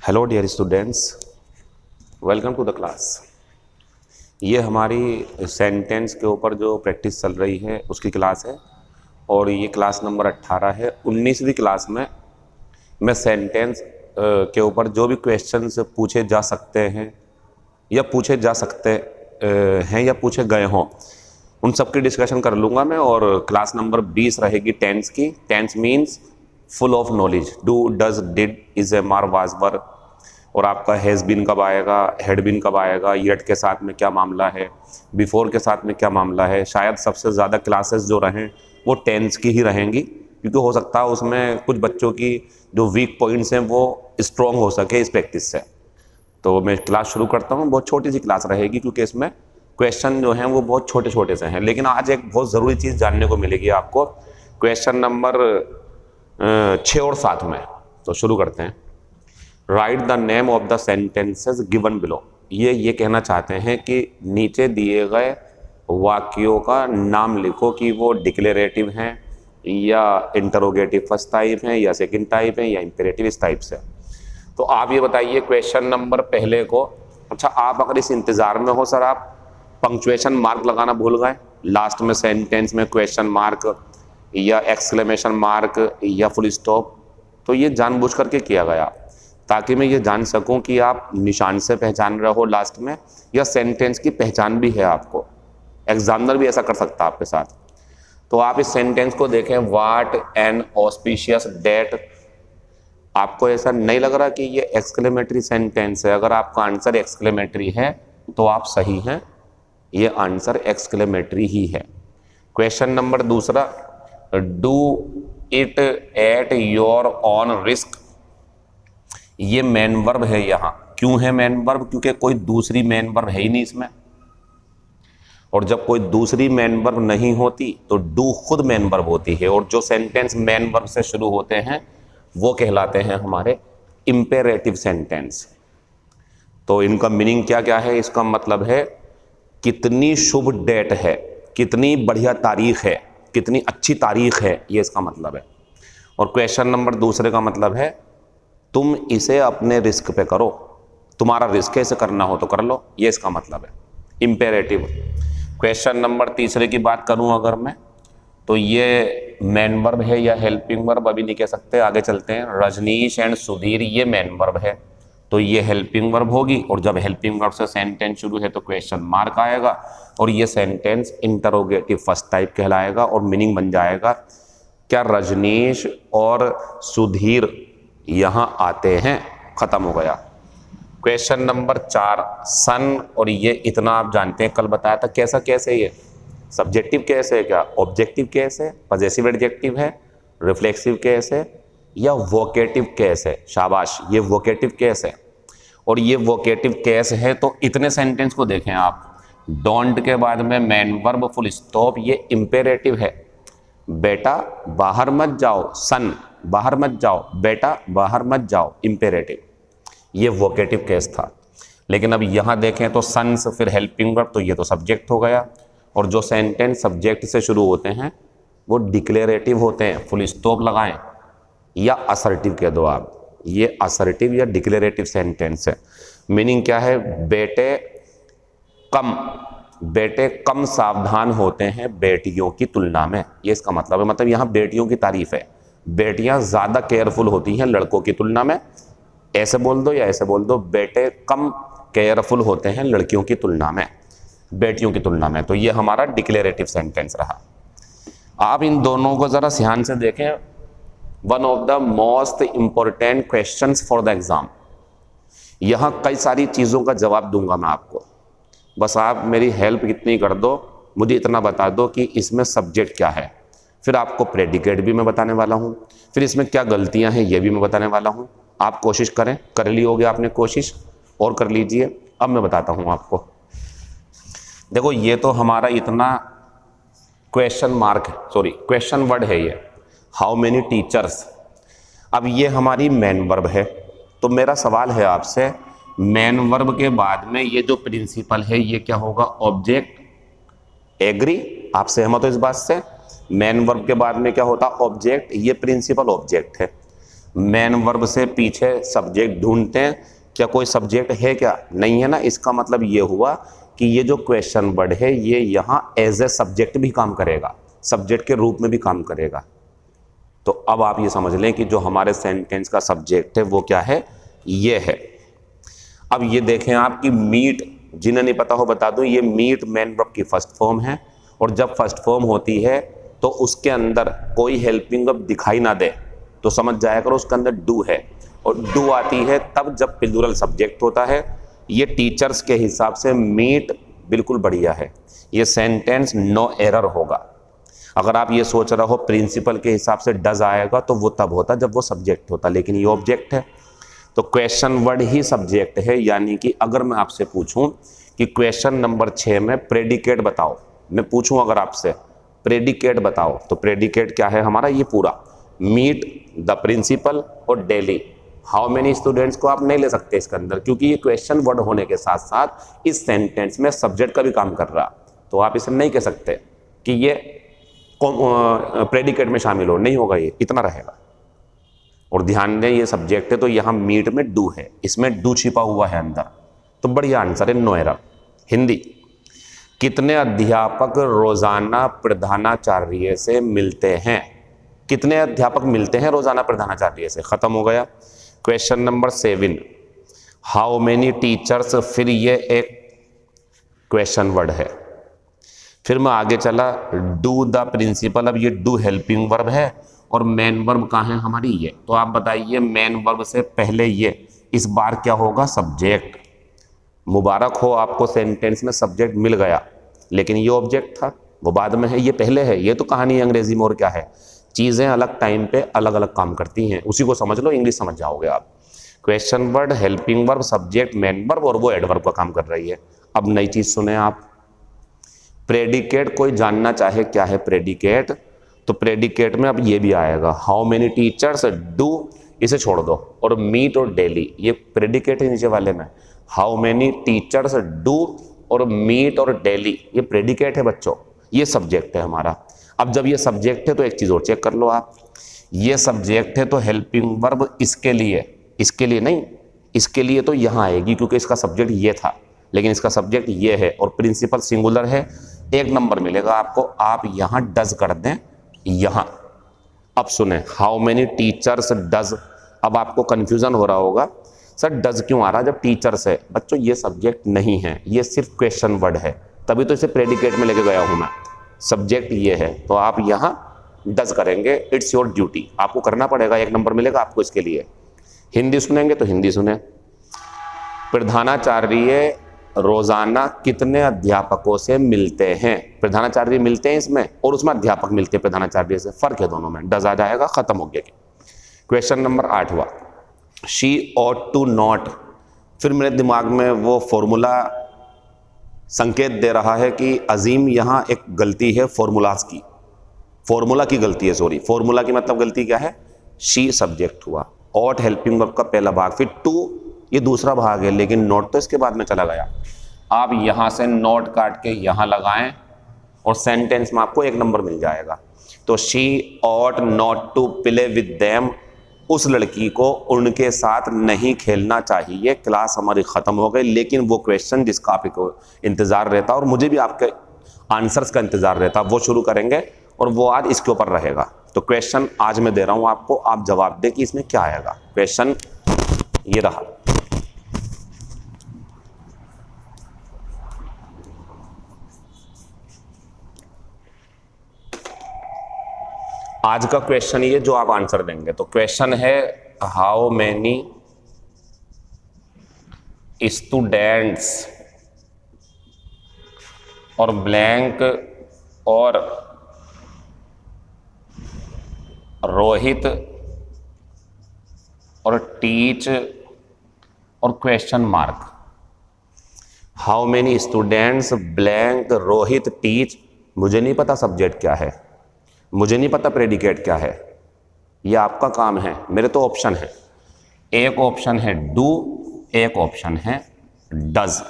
Hello dear students, welcome to the class. ये हमारी sentence के ऊपर जो प्रैक्टिस चल रही है उसकी क्लास है और ये क्लास नंबर 18 है। 19वीं क्लास में मैं सेंटेंस के ऊपर जो भी क्वेश्चंस पूछे जा सकते हैं या पूछे जा सकते हैं या पूछे गए हों उन सब की डिस्कशन कर लूँगा मैं। और क्लास नंबर 20 रहेगी टेंस की। Tense means full of knowledge. Do, does, did, is, am, are, was, were. और आपका हैज़ बीन कब आएगा, हैड बीन कब आएगा, येट के साथ में क्या मामला है, बिफोर के साथ में क्या मामला है। शायद सबसे ज़्यादा क्लासेस जो रहें वो टेंस की ही रहेंगी, क्योंकि हो सकता है उसमें कुछ बच्चों की जो वीक पॉइंट्स हैं वो स्ट्रॉन्ग हो सके इस प्रैक्टिस से। तो मैं क्लास शुरू करता हूँ। बहुत छोटी सी क्लास रहेगी क्योंकि इसमें क्वेश्चन जो हैं वो बहुत छोटे छोटे से हैं, लेकिन आज एक बहुत ज़रूरी चीज़ जानने को मिलेगी आपको। क्वेश्चन नंबर 6 और 7 में। तो शुरू करते हैं। Right the name of the sentences given below. ये कहना चाहते हैं कि नीचे दिए गए वाक्यों का नाम लिखो कि वो डिक्लेरेटिव हैं या इंटरोगेटिव फर्स्ट टाइप हैं या सेकंड टाइप हैं या इंपेरेटिव इस टाइप से। तो आप ये बताइए क्वेश्चन नंबर पहले को। अच्छा, आप अगर इस इंतज़ार में हो सर, आप पंक्चुएशन मार्क लगाना भूल गए लास्ट में सेंटेंस में, क्वेश्चन मार्क या एक्सक्लेमेशन मार्क या फुल स्टॉप, तो ये जानबूझ करके किया गया ताकि मैं ये जान सकूं कि आप निशान से पहचान रहे हो लास्ट में या सेंटेंस की पहचान भी है आपको। एग्जामिनर भी ऐसा कर सकता है आपके साथ। तो आप इस सेंटेंस को देखें, व्हाट एन ऑस्पिशियस डेट। आपको ऐसा नहीं लग रहा कि ये एक्सक्लेमेटरी सेंटेंस है? अगर आपका आंसर एक्सक्लेमेटरी है तो आप सही हैं, ये आंसर एक्सक्लेमेटरी ही है। क्वेश्चन नंबर दूसरा, do it at your on risk. ये मेन वर्ब है। यहाँ क्यों है मेन वर्ब? क्योंकि कोई दूसरी मेन वर्ब है ही नहीं इसमें, और जब कोई दूसरी मेन वर्ब नहीं होती तो डू खुद मेन वर्ब होती है। और जो सेंटेंस मेन वर्ब से शुरू होते हैं वो कहलाते हैं हमारे इंपेरेटिव सेंटेंस। तो इनका मीनिंग क्या क्या है? इसका मतलब है कितनी शुभ डेट है, कितनी बढ़िया तारीख है, कितनी अच्छी तारीख है, ये इसका मतलब है। और क्वेश्चन नंबर दूसरे का मतलब है तुम इसे अपने रिस्क पे करो, तुम्हारा रिस्क है, इसे करना हो तो कर लो, ये इसका मतलब है इंपेरेटिव। क्वेश्चन नंबर तीसरे की बात करूं अगर मैं, तो ये मेन वर्ब है या हेल्पिंग वर्ब अभी नहीं कह सकते, आगे चलते हैं। रजनीश एंड सुधीर, ये मेन वर्ब है तो ये हेल्पिंग वर्ब होगी, और जब हेल्पिंग वर्ब से सेंटेंस शुरू है तो क्वेश्चन मार्क आएगा और ये सेंटेंस इंटरोगेटिव फर्स्ट टाइप कहलाएगा और मीनिंग बन जाएगा क्या रजनीश और सुधीर यहाँ आते हैं। खत्म हो गया। क्वेश्चन नंबर 4, सन, और ये इतना आप जानते हैं, कल बताया था। कैसा केस है ये? सब्जेक्टिव केस है क्या, ऑब्जेक्टिव केस है, पजेसिव एडजेक्टिव है, रिफ्लेक्सिव केस है या वोकेटिव केस है? शाबाश, ये वोकेटिव केस है। और ये वोकेटिव केस है तो इतने सेंटेंस को देखें आप। डोंट के बाद में मेन वर्ब फुल स्टॉप, ये इंपेरेटिव है। बेटा बाहर मत जाओ, सन बाहर मत जाओ, बेटा बाहर मत जाओ, इंपेरेटिव। ये वोकेटिव केस था। लेकिन अब यहाँ देखें तो सन से फिर हेल्पिंग वर्ब, तो ये तो सब्जेक्ट हो गया। और जो सेंटेंस सब्जेक्ट से शुरू होते हैं वो डिक्लेरेटिव होते हैं, फुल स्टॉप लगाएं या असर्टिव कह दो आप। ये असर्टिव या डिक्लेरेटिव सेंटेंस है। मीनिंग क्या है? बेटे कम सावधान होते हैं बेटियों की तुलना में, ये इसका मतलब है। मतलब यहाँ बेटियों की तारीफ है, बेटियां ज्यादा केयरफुल होती हैं लड़कों की तुलना में। ऐसे बोल दो या ऐसे बोल दो, बेटे कम केयरफुल होते हैं लड़कियों की तुलना में, बेटियों की तुलना में। तो ये हमारा डिक्लेरेटिव सेंटेंस रहा। आप इन दोनों को जरा ध्यान से देखें। One of the most important questions for the exam. यहां कई सारी चीजों का जवाब दूंगा मैं आपको, बस आप मेरी हेल्प इतनी कर दो, मुझे इतना बता दो कि इसमें सब्जेक्ट क्या है, फिर आपको प्रेडिकेट भी मैं बताने वाला हूं, फिर इसमें क्या गलतियां हैं ये भी मैं बताने वाला हूं। आप कोशिश करें, कर ली होगी आपने कोशिश, और कर लीजिए। अब मैं बताता हूं आपको। देखो, ये तो हमारा इतना क्वेश्चन मार्क है, सॉरी क्वेश्चन वर्ड है ये, हाउ मेनी टीचर्स। अब ये हमारी मेन वर्ब है, तो मेरा सवाल है आपसे, मेन वर्ब के बाद में ये जो प्रिंसिपल है ये क्या होगा? ऑब्जेक्ट। एग्री? आप सहमत हो इस बात से? मेन वर्ब के बाद में क्या होता? ऑब्जेक्ट। ये प्रिंसिपल ऑब्जेक्ट है। मेन वर्ब से पीछे सब्जेक्ट ढूंढते हैं, क्या कोई सब्जेक्ट है क्या? नहीं है ना। इसका मतलब ये हुआ कि ये जो क्वेश्चन वर्ड है ये यहाँ एज ए सब्जेक्ट भी काम करेगा, सब्जेक्ट के रूप में भी काम करेगा। तो अब आप ये समझ लें कि जो हमारे सेंटेंस का सब्जेक्ट है वो क्या है, ये है। अब ये देखें आपकी मीट, जिन्हें नहीं पता हो बता दूं, ये मीट मेन वर्ब की फर्स्ट फॉर्म है, और जब फर्स्ट फॉर्म होती है तो उसके अंदर कोई हेल्पिंग वर्ब दिखाई ना दे तो समझ जाया करो उसके अंदर डू है, और डू आती है तब जब प्लूरल सब्जेक्ट होता है। ये टीचर्स के हिसाब से मीट बिल्कुल बढ़िया है, ये सेंटेंस नो एरर होगा। अगर आप ये सोच रहे हो प्रिंसिपल के हिसाब से डज आएगा तो वो तब होता जब वो सब्जेक्ट होता, लेकिन ये ऑब्जेक्ट है, तो क्वेश्चन वर्ड ही सब्जेक्ट है। यानी कि अगर मैं आपसे पूछूं कि क्वेश्चन नंबर 6 में प्रेडिकेट बताओ, मैं पूछूं अगर आपसे प्रेडिकेट बताओ, तो प्रेडिकेट क्या है हमारा, ये पूरा मीट द प्रिंसिपल और डेली। हाउ मेनी स्टूडेंट्स को आप नहीं ले सकते इसके अंदर, क्योंकि ये क्वेश्चन वर्ड होने के साथ साथ इस सेंटेंस में सब्जेक्ट का भी काम कर रहा, तो आप इसे नहीं कह सकते कि ये प्रेडिकेट में शामिल हो, नहीं होगा, ये इतना रहेगा। और ध्यान दें ये सब्जेक्ट है तो यहाँ मीट में डू है, इसमें डू छिपा हुआ है अंदर, तो बढ़िया आंसर है, नो एरर। हिंदी, कितने अध्यापक रोजाना प्रधानाचार्य से मिलते हैं? कितने अध्यापक मिलते हैं रोजाना प्रधानाचार्य से? खत्म हो गया। Question number 7, how many teachers, फिर ये एक क्वेश्चन वर्ड है। फिर मैं आगे चला, डू द प्रिंसिपल, अब ये डू हेल्पिंग वर्ब है और मेन वर्ब कहाँ है हमारी, ये। तो आप बताइए मेन वर्ब से पहले ये, इस बार क्या होगा, सब्जेक्ट। मुबारक हो आपको, सेंटेंस में सब्जेक्ट मिल गया, लेकिन ये ऑब्जेक्ट था, वो बाद में है, ये पहले है। ये तो कहानी अंग्रेजी में, और क्या है, चीज़ें अलग टाइम पे अलग अलग काम करती हैं, उसी को समझ लो, इंग्लिश समझ जाओगे आप। Question word, helping verb, subject, main verb, और वो एडवर्ब का काम कर रही है। अब नई चीज़ सुने आप, प्रेडिकेट। कोई जानना चाहे क्या है प्रेडिकेट, तो प्रेडिकेट में अब ये भी आएगा, हाउ मेनी टीचर्स डू, इसे छोड़ दो, और मीट और डेली, ये प्रेडिकेट है नीचे वाले में। हाउ मेनी टीचर्स डू और मीट और डेली, ये प्रेडिकेट है बच्चों, ये सब्जेक्ट है हमारा। अब जब ये सब्जेक्ट है तो एक चीज़ और चेक कर लो आप, ये सब्जेक्ट है तो हेल्पिंग वर्ब इसके लिए नहीं, इसके लिए तो यहाँ आएगी क्योंकि इसका सब्जेक्ट ये था, लेकिन इसका सब्जेक्ट ये है और प्रिंसिपल सिंगुलर है, 1 नंबर मिलेगा आपको। आप यहाँ डज कर दें यहाँ। अब सुने, हाउ मेनी टीचर्स डज। अब आपको कंफ्यूजन हो रहा होगा, सर डज क्यों आ रहा जब टीचर्स है? बच्चों ये सब्जेक्ट नहीं है, ये सिर्फ क्वेश्चन वर्ड है, तभी तो इसे प्रेडिकेट में लेके गया हूँ मैं। सब्जेक्ट ये है तो आप यहाँ डज करेंगे, इट्स योर ड्यूटी, आपको करना पड़ेगा, 1 नंबर मिलेगा आपको इसके लिए। हिंदी सुनेंगे तो हिंदी सुने, प्रधानाचार्य रोजाना कितने अध्यापकों से मिलते हैं? प्रधानाचार्य मिलते हैं इसमें, और उसमें अध्यापक मिलते हैं प्रधानाचार्य से, फर्क है दोनों में, डज आ जाएगा, खत्म हो गया। क्वेश्चन नंबर 8वां, शी ऑट टू नॉट। फिर मेरे दिमाग में वो फॉर्मूला संकेत दे रहा है कि अजीम यहाँ एक गलती है फॉर्मूलाज की, फॉर्मूला की गलती है, सॉरी, फॉर्मूला की मतलब गलती क्या है, शी सब्जेक्ट हुआ, ऑट हेल्पिंग वर्ब का पहला भाग, फिर टू ये दूसरा भाग है, लेकिन नोट तो इसके बाद में चला गया। आप यहाँ से नोट काट के यहाँ लगाएं और सेंटेंस में आपको 1 नंबर मिल जाएगा। तो she ought not to play with them, उस लड़की को उनके साथ नहीं खेलना चाहिए। क्लास हमारी ख़त्म हो गई, लेकिन वो क्वेश्चन जिसका आपको इंतज़ार रहता और मुझे भी आपके आंसर्स का इंतज़ार रहता, वो शुरू करेंगे और वो आज इसके ऊपर रहेगा। तो क्वेश्चन आज मैं दे रहा हूँ आपको, आप जवाब दें कि इसमें क्या आएगा। क्वेश्चन ये रहा, आज का क्वेश्चन ये जो आप आंसर देंगे। तो क्वेश्चन है हाउ मेनी स्टूडेंट्स और ब्लैंक और रोहित और टीच और question mark. How many students blank Rohit teach, मुझे नहीं पता सब्जेक्ट क्या है, मुझे नहीं पता प्रेडिकेट क्या है, ये आपका काम है। मेरे तो ऑप्शन है, एक ऑप्शन है डू, एक ऑप्शन है डज।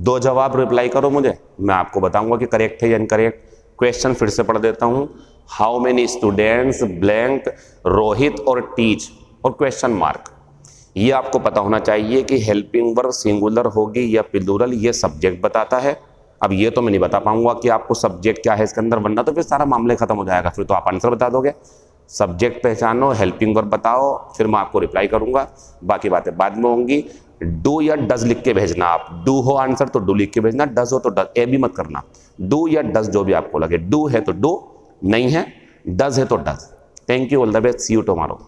2 जवाब रिप्लाई करो मुझे, मैं आपको बताऊंगा कि करेक्ट है या इनकरेक्ट। क्वेश्चन फिर से पढ़ देता हूं, how many students blank Rohit और टीच, और क्वेश्चन मार्क। ये आपको पता होना चाहिए कि हेल्पिंग वर्ब सिंगुलर होगी या प्लूरल, ये सब्जेक्ट बताता है। अब ये तो मैं नहीं बता पाऊंगा कि आपको सब्जेक्ट क्या है इसके अंदर, वरना तो फिर सारा मामला खत्म हो जाएगा, फिर तो आप आंसर बता दोगे। सब्जेक्ट पहचानो, हेल्पिंग वर्ब बताओ, फिर मैं आपको रिप्लाई करूंगा, बाकी बातें बाद में होंगी। डू या डज लिख के भेजना, आप डू हो आंसर तो डू लिख के भेजना, डज हो तो डज, ए भी मत करना, डू या डज जो भी आपको लगे। डू है तो डू, नहीं है डज है तो does. Thank you, all the best, see you tomorrow.